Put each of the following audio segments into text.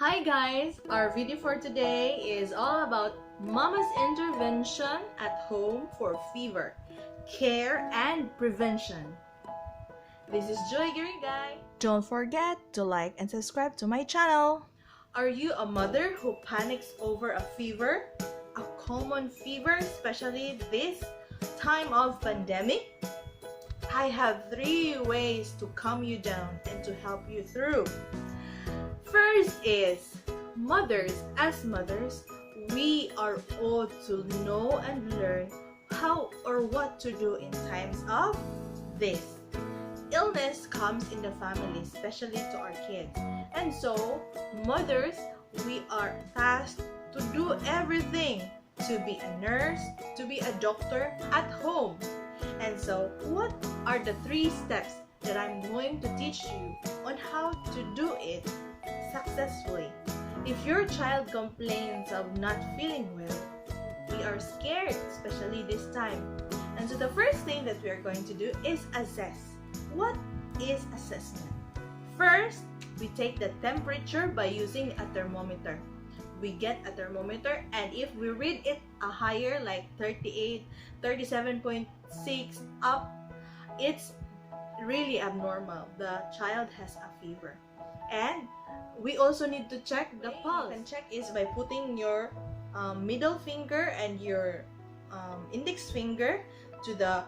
Hi guys! Our video for today is all about mama's intervention at home for fever, care and prevention. This is Joy Guy. Don't forget to like and subscribe to my channel. Are you a mother who panics over a fever? A common fever, especially this time of pandemic? I have 3 ways to calm you down and to help you through. First is, as mothers, we are owed to know and learn how or what to do in times of this. Illness comes in the family, especially to our kids. And so, mothers, we are tasked to do everything, to be a nurse, to be a doctor at home. And so, what are the 3 steps that I'm going to teach you on how to do it successfully? If your child complains of not feeling well, we are scared, especially this time. And so the first thing that we are going to do is assess. What is assessment? First, we take the temperature by using a thermometer. We get a thermometer, and if we read it a higher, like 38, 37.6 up, it's really abnormal. The child has a fever. And we also need to check the pulse. You can check is by putting your middle finger and your index finger to the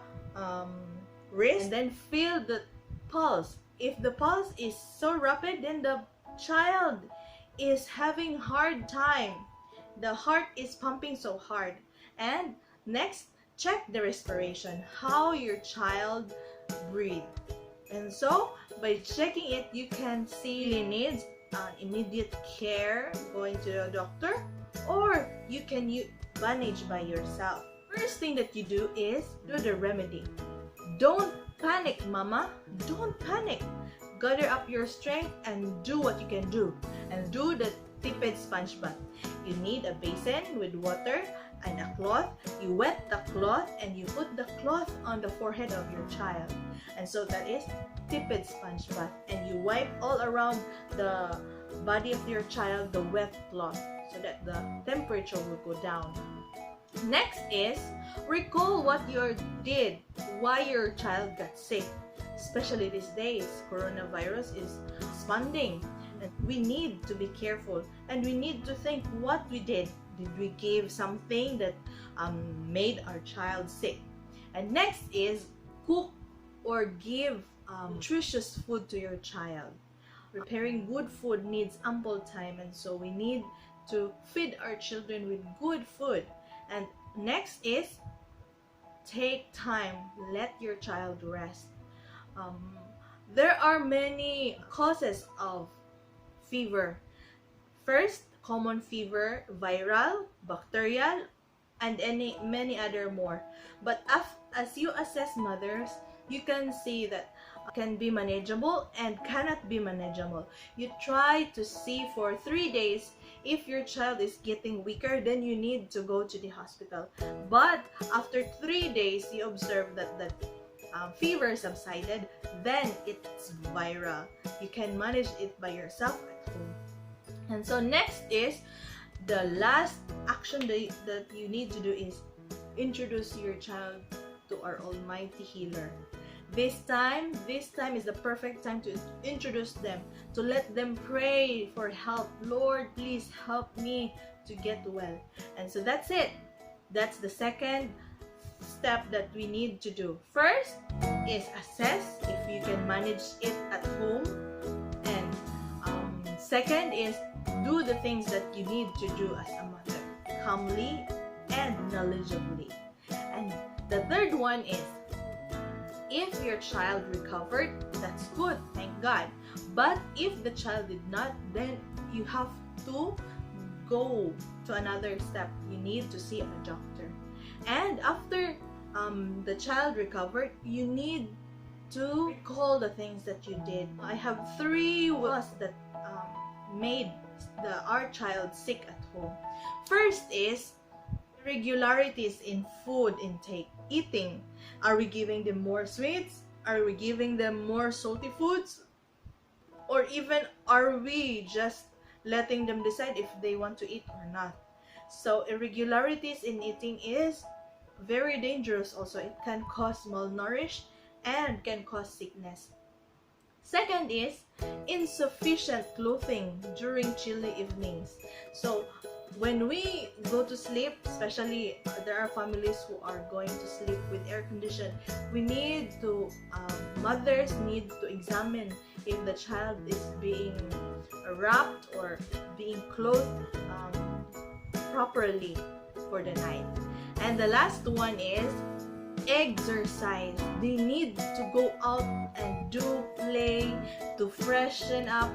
wrist, and then feel the pulse. If the pulse is so rapid, then the child is having hard time. The heart is pumping so hard. And next, check the respiration, how your child breathes. And so, by checking it, you can see he needs immediate care, going to a doctor, or you can manage by yourself. First thing that you do is do the remedy. Don't panic, mama. Don't panic. Gather up your strength and do what you can do. And do the tepid sponge bath. You need a basin with water and a cloth. You wet the cloth and you put the cloth on the forehead of your child. And so that is tepid sponge bath. And you wipe all around the body of your child the wet cloth so that the temperature will go down. Next is, recall what you did, why your child got sick. Especially these days, coronavirus is expanding. And we need to be careful, and we need to think what we did. Did we give something that made our child sick? And next is, cook or give nutritious food to your child. Preparing good food needs ample time, and so we need to feed our children with good food. And next is, take time, let your child rest. There are many causes of fever. First, common fever, viral, bacterial, and many other more. But as you assess mothers, you can see that can be manageable and cannot be manageable. You try to see for 3 days. If your child is getting weaker, then you need to go to the hospital. But after 3 days, you observe that the fever subsided, then it's viral. You can manage it by yourself at home. And so next is, the last action that you need to do is introduce your child to our Almighty Healer. This time is the perfect time to introduce them, to let them pray for help. Lord, please help me to get well. And so that's it. That's the second step that we need to do. First is assess if you can manage it at home. And second is do the things that you need to do as a mother, calmly and knowledgeably. And the third one is, if your child recovered, that's good, thank God. But if the child did not, then you have to go to another step. You need to see a doctor. And after the child recovered, you need to recall the things that you did. I have 3 ways that made our child sick at home. First is irregularities in food intake, eating. Are we giving them more sweets? Are we giving them more salty foods? Or even are we just letting them decide if they want to eat or not. So irregularities in eating is very dangerous also. It can cause malnourished and can cause sickness. Second is insufficient clothing during chilly evenings. So when we go to sleep, especially there are families who are going to sleep with air condition, we need to, mothers need to examine if the child is being wrapped or being clothed properly for the night. And the last one is exercise. They need to go out and do play, to freshen up,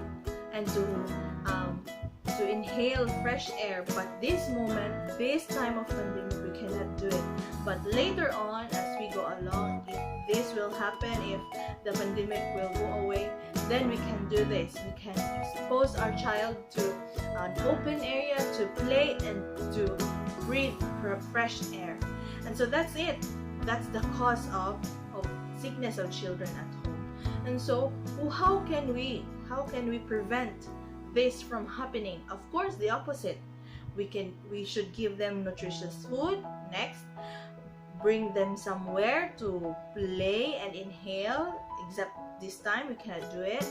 and to inhale fresh air. But this time of pandemic, we cannot do it. But later on, as we go along, if this will happen, if the pandemic will go away, then we can do this. We can expose our child to an open area to play and to breathe fresh air. And so that's it. That's the cause of sickness of children at home. And so how can we prevent this from happening? Of course, the opposite. We should give them nutritious food. Next, bring them somewhere to play and inhale, except this time we cannot do it.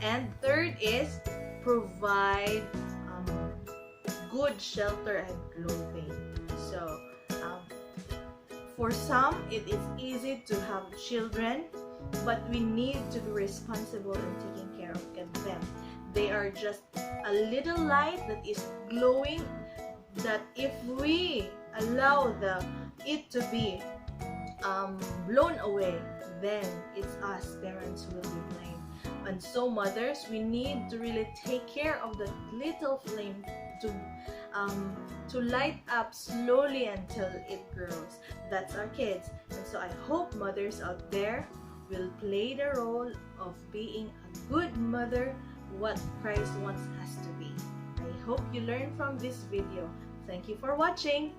And third is provide good shelter and clothing. So for some, it is easy to have children, but we need to be responsible in taking care of them. They are just a little light that is glowing, that if we allow it to be blown away, then it's us parents who will be blamed. And so mothers, we need to really take care of the little flame to light up slowly until it grows. That's our kids. And so I hope mothers out there will play the role of being a good mother, what Christ wants us to be. I hope you learned from this video. Thank you for watching.